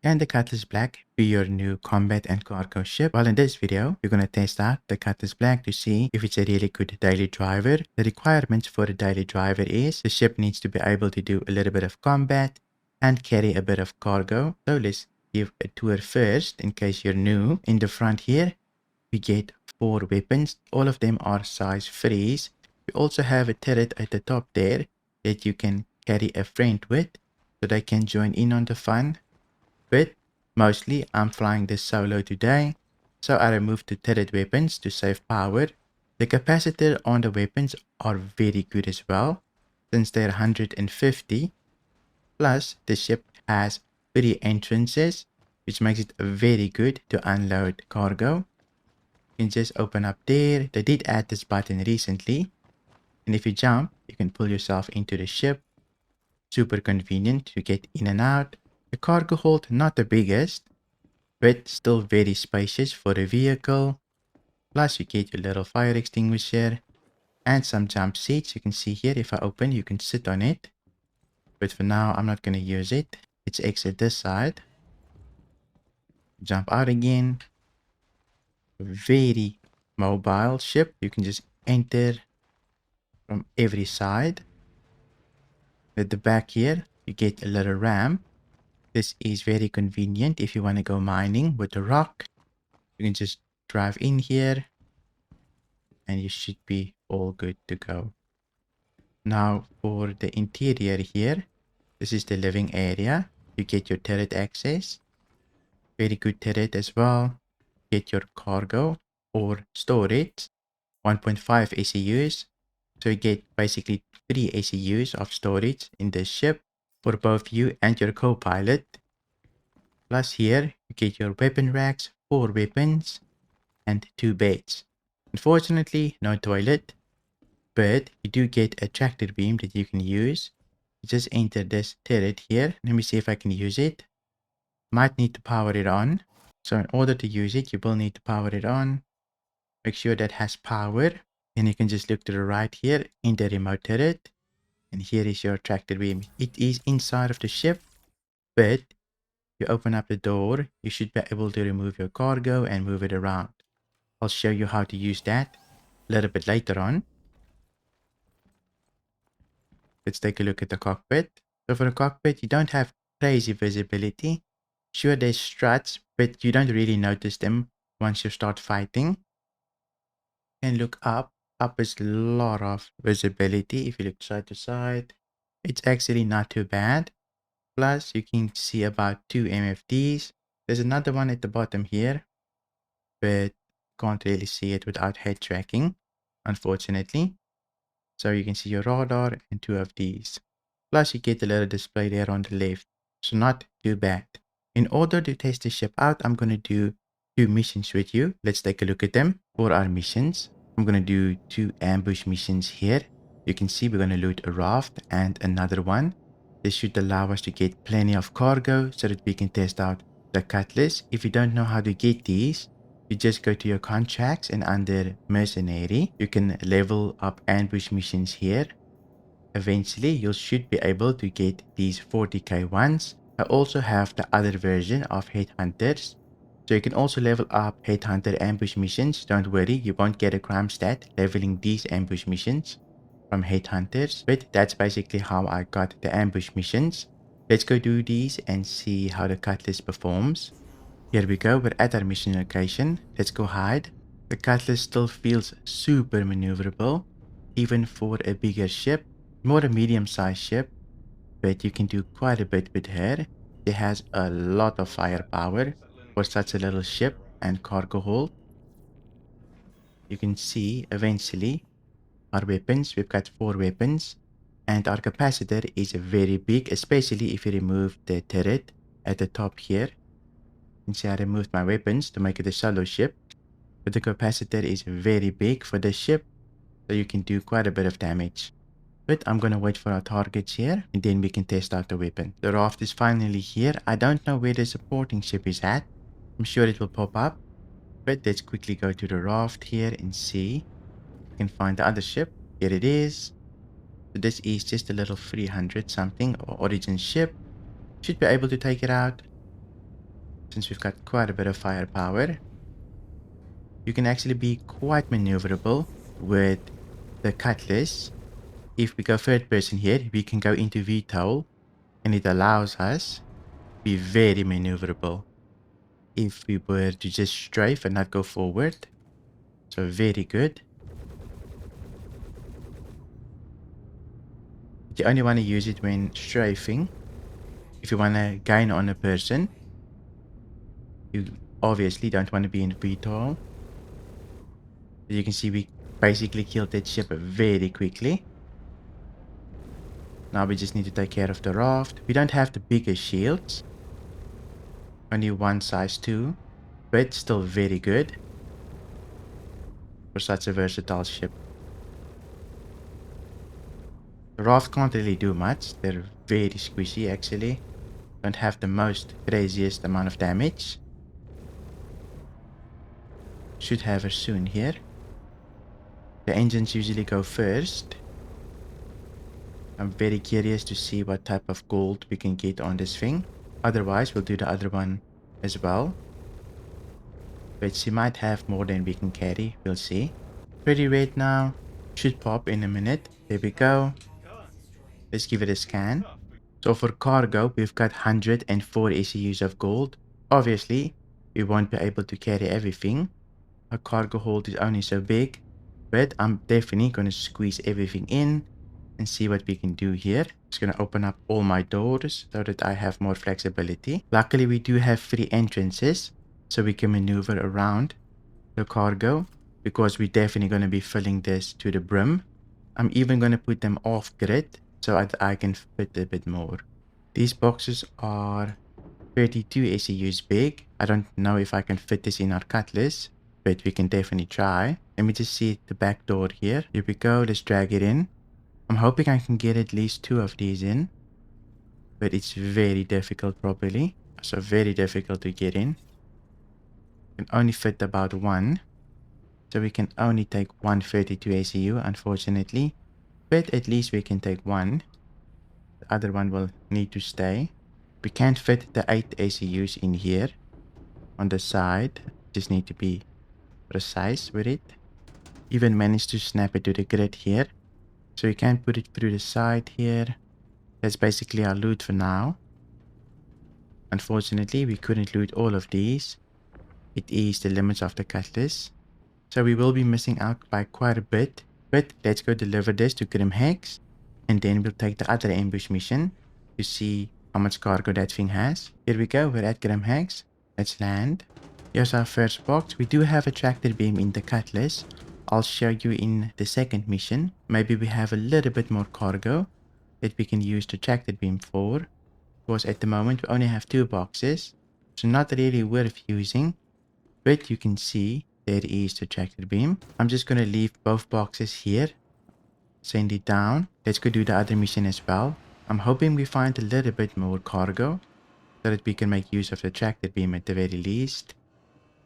Can the Cutlass Black be your new combat and cargo ship? Well, in this video, we're going to test out the Cutlass Black to see if it's a really good daily driver. The requirements for a daily driver is the ship needs to be able to do a little bit of combat and carry a bit of cargo. So let's give a tour first in case you're new. In the front here, we get 4 weapons. All of them are size 3s. We also have a turret at the top there that you can carry a friend with so they can join in on the fun. But mostly I'm flying this solo today, so I removed the turret weapons to save power. The capacitor on the weapons are very good as well, since they're 150. Plus the ship has 3 entrances, which makes it very good to unload cargo. You can just open up there. They did add this button recently, and if you jump, you can pull yourself into the ship. Super convenient to get in and out. The cargo hold not the biggest, but still very spacious for a vehicle. Plus you get your little fire extinguisher and some jump seats. You can see here, if I open, you can sit on it. But for now, I'm not going to use it. Let's exit this side. Jump out again. Very mobile ship. You can just enter from every side. At the back here, you get a little ramp. This is very convenient if you want to go mining with a rock. You can just drive in here and you should be all good to go. Now for the interior here, this is the living area. You get your turret access. Very good turret as well. Get your cargo or storage. 1.5 ECUs. So you get basically 3 ECUs of storage in this ship for both you and your co-pilot. Plus here, you get your weapon racks, 4 weapons, and 2 beds. Unfortunately, no toilet, but you do get a tractor beam that you can use. You just enter this turret here. Let me see if I can use it. Might need to power it on. So in order to use it, you will need to power it on. Make sure that has power. And you can just look to the right here in the remote turret. And here is your tractor beam. It is inside of the ship, but you open up the door, you should be able to remove your cargo and move it around. I'll show you how to use that a little bit later on. Let's take a look at the cockpit. So for the cockpit, you don't have crazy visibility. Sure, there's struts, but you don't really notice them once you start fighting. And look up. Up is a lot of visibility. If you look side to side, it's actually not too bad. Plus, you can see about 2 MFDs. There's another one at the bottom here, but can't really see it without head tracking, unfortunately. So you can see your radar and 2 of these. Plus, you get a little display there on the left. So not too bad. In order to test the ship out, I'm going to do 2 missions with you. Let's take a look at them. For our missions, I'm going to do 2 ambush missions here. You can see we're going to loot a raft and another one. This should allow us to get plenty of cargo so that we can test out the Cutlass. If you don't know how to get these, you just go to your contracts and under mercenary, you can level up ambush missions here. Eventually, you should be able to get these 40k ones. I also have the other version of Headhunters. So you can also level up Headhunter ambush missions. Don't worry, you won't get a crime stat leveling these ambush missions from Headhunters. But that's basically how I got the ambush missions. Let's go do these and see how the Cutlass performs. Here we go, we're at our mission location. Let's go hide. The Cutlass still feels super maneuverable, even for a bigger ship. More a medium-sized ship, but you can do quite a bit with her. It has a lot of firepower for such a little ship and cargo hold. You can see eventually our weapons. We've got 4 weapons, and our capacitor is very big, especially if you remove the turret at the top here. You can see I removed my weapons to make it a solo ship, but the capacitor is very big for this ship, so you can do quite a bit of damage. But I'm gonna wait for our targets here, and then we can test out the weapon. The raft is finally here. I don't know where the supporting ship is at. I'm sure it will pop up, but let's quickly go to the raft here and see. We can find the other ship. Here it is. So this is just a little 300 something or origin ship. Should be able to take it out. since we've got quite a bit of firepower, you can actually be quite maneuverable with the Cutlass. If we go third person here, we can go into VTOL and it allows us to be very maneuverable if we were to just strafe and not go forward. So very good. But you only want to use it when strafing. If you want to gain on a person, you obviously don't want to be in VTOL. As you can see, we basically killed that ship very quickly. Now we just need to take care of the raft. We don't have the biggest shields. Only one size 2. But still very good for such a versatile ship. The raft can't really do much. They're very squishy actually. Don't have the most craziest amount of damage. Should have her soon here. The engines usually go first. I'm very curious to see what type of gold we can get on this thing. Otherwise, we'll do the other one as well. But she might have more than we can carry. We'll see. Pretty red now. Should pop in a minute. There we go. Let's give it a scan. So for cargo, we've got 104 SEUs of gold. Obviously, we won't be able to carry everything. Our cargo hold is only so big. But I'm definitely going to squeeze everything in and see what we can do here. Just going to open up all my doors so that I have more flexibility. Luckily, we do have 3 entrances, so we can maneuver around the cargo because we're definitely going to be filling this to the brim. I'm even going to put them off grid so I can fit a bit more. These boxes are 32 SEUs big. I don't know if I can fit this in our Cutlass, but we can definitely try. Let me just see the back door here. Here we go. Let's drag it in. I'm hoping I can get at least 2 of these in, but it's very difficult properly. So very difficult to get in. Can only fit about 1. So we can only take 132 SEU, unfortunately. But at least we can take 1. The other one will need to stay. We can't fit the 8 SEUs in here on the side. Just need to be precise with it. Even managed to snap it to the grid here. So you can put it through the side here. That's basically our loot for now. Unfortunately, we couldn't loot all of these. It is the limits of the Cutlass. So we will be missing out by quite a bit. But let's go deliver this to Grim Hex. And then we'll take the other ambush mission to see how much cargo that thing has. Here we go, we're at Grim Hex. Let's land. Here's our first box. We do have a tractor beam in the Cutlass. I'll show you in the second mission. Maybe we have a little bit more cargo that we can use the tractor beam for. Because at the moment we only have 2 boxes. So not really worth using. But you can see there is the tractor beam. I'm just going to leave both boxes here. Send it down. Let's go do the other mission as well. I'm hoping we find a little bit more cargo so that we can make use of the tractor beam at the very least.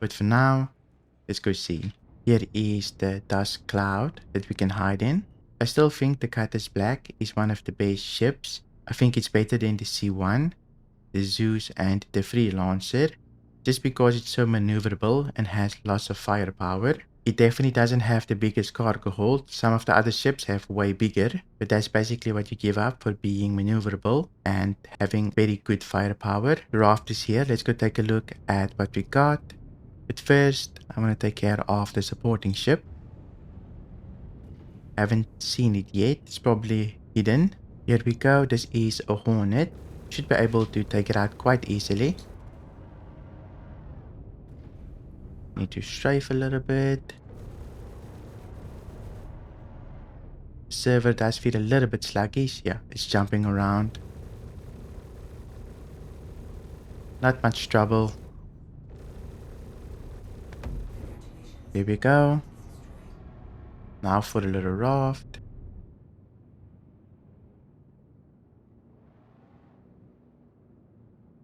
But for now, let's go see. Here is the dust cloud that we can hide in. I still think the Cutlass Black is one of the best ships. I think it's better than the C1, the Zeus and the Freelancer. Just because it's so maneuverable and has lots of firepower. It definitely doesn't have the biggest cargo hold. Some of the other ships have way bigger. But that's basically what you give up for being maneuverable and having very good firepower. The raft is here. Let's go take a look at what we got. But first, I'm going to take care of the supporting ship. Haven't seen it yet. It's probably hidden. Here we go. This is a Hornet. Should be able to take it out quite easily. Need to strafe a little bit. Server does feel a little bit sluggish. Yeah, it's jumping around. Not much trouble. Here we go. Now for the little raft.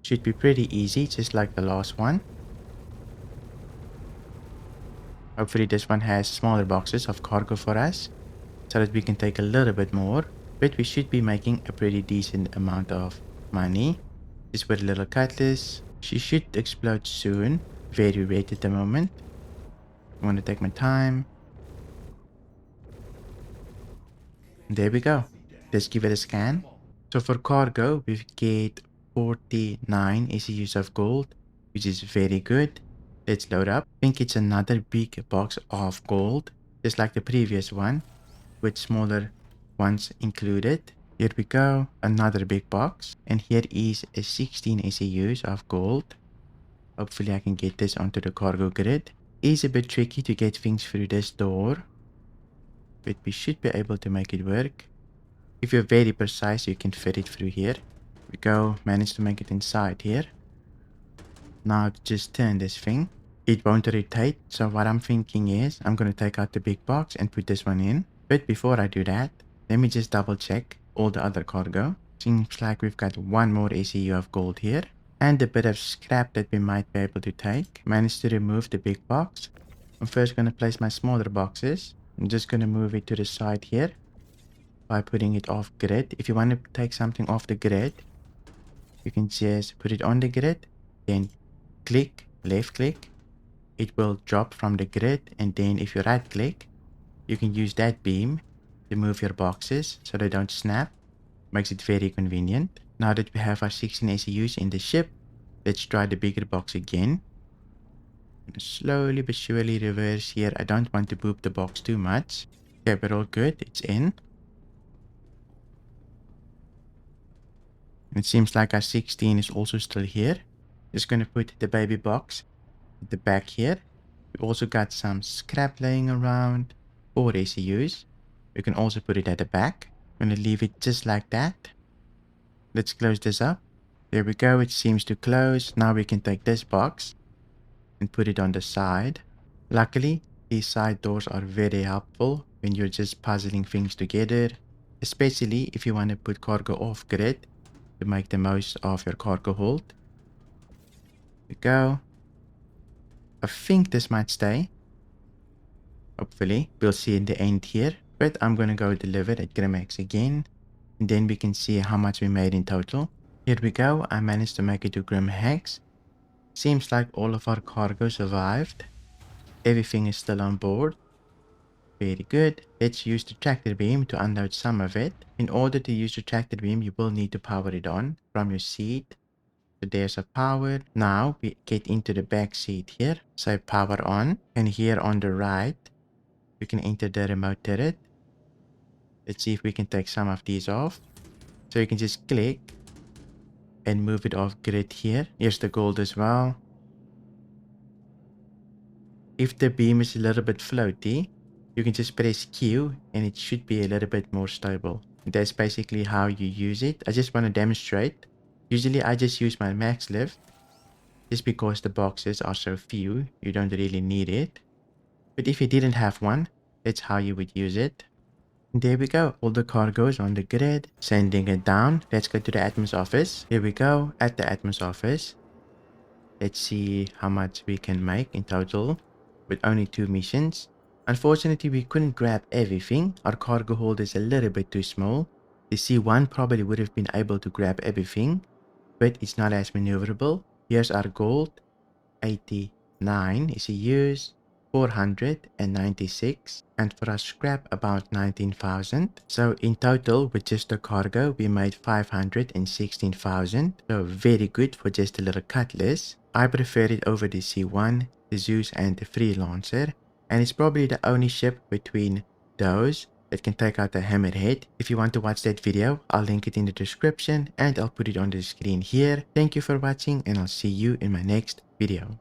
Should be pretty easy, just like the last one. Hopefully this one has smaller boxes of cargo for us, so that we can take a little bit more. But we should be making a pretty decent amount of money. Just with a little Cutlass. She should explode soon. Very red at the moment. I want to take my time. There we go. Let's give it a scan. So for cargo, we get 49 ECUs of gold, which is very good. Let's load up. I think it's another big box of gold, just like the previous one, with smaller ones included. Here we go, another big box. And here is a 16 ECUs of gold. Hopefully I can get this onto the cargo grid. It is a bit tricky to get things through this door, but we should be able to make it work. If you're very precise, you can fit it through here. We go, manage to make it inside here. Now to just turn this thing. It won't rotate, so what I'm thinking is I'm going to take out the big box and put this one in. But before I do that, let me just double check all the other cargo. Seems like we've got one more ECU of gold here. And a bit of scrap that we might be able to take. Managed to remove the big box. I'm first going to place my smaller boxes. I'm just going to move it to the side here by putting it off grid. If you want to take something off the grid, you can just put it on the grid, then click, left click. It will drop from the grid, and then if you right click, you can use that beam to move your boxes so they don't snap. Makes it very convenient. Now that we have our 16 ECUs in the ship, let's try the bigger box again. Slowly but surely reverse here. I don't want to boop the box too much. Okay, we're all good. It's in. It seems like our 16 is also still here. Just going to put the baby box at the back here. We also got some scrap laying around. 4 ECUs. We can also put it at the back. I'm going to leave it just like that. Let's close this up. There we go. It seems to close. Now we can take this box and put it on the side. Luckily, these side doors are very helpful when you're just puzzling things together, especially if you want to put cargo off grid to make the most of your cargo hold. There we go. I think this might stay. Hopefully, we'll see in the end here. But I'm going to go deliver at Grimax again. And then we can see how much we made in total. Here we go. I managed to make it to Grimax. Seems like all of our cargo survived. Everything is still on board. Very good. Let's use the tractor beam to unload some of it. In order to use the tractor beam, you will need to power it on from your seat. So there's a power. Now we get into the back seat here. So power on. And here on the right, we can enter the remote turret. Let's see if we can take some of these off. So you can just click and move it off grid here. Here's the gold as well. If the beam is a little bit floaty, you can just press Q and it should be a little bit more stable. That's basically how you use it. I just want to demonstrate. Usually I just use my max lift. Just because the boxes are so few, you don't really need it. But if you didn't have one, that's how you would use it. And there we go. All the cargo is on the grid. Sending it down. Let's go to the admin's office. Here we go. At the admin's office. Let's see how much we can make in total with only 2 missions. Unfortunately, we couldn't grab everything. Our cargo hold is a little bit too small. The C1 probably would have been able to grab everything, but it's not as maneuverable. Here's our gold. 89 ECUs. 496, and for our scrap about 19,000. So in total with just the cargo we made 516,000. So very good for just a little Cutlass. I prefer it over the C1, the Zeus and the Freelancer, and it's probably the only ship between those that can take out the Hammerhead. If you want to watch that video, I'll link it in the description and I'll put it on the screen here. Thank you for watching and I'll see you in my next video.